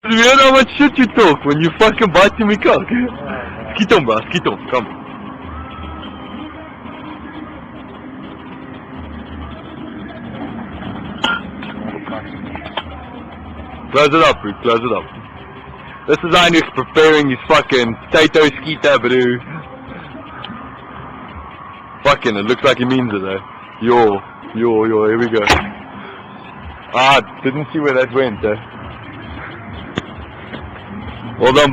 It's weird how much shit you talk when you fucking biting me cock. Skiet om, bro. Skiet om. Come. Close it up, bro. Close it up. This is Heinrich preparing his fucking potato skeeter, bro. Fucking, it looks like he means it, though. Yo, here we go. Ah, didn't see where that went, though. Well done.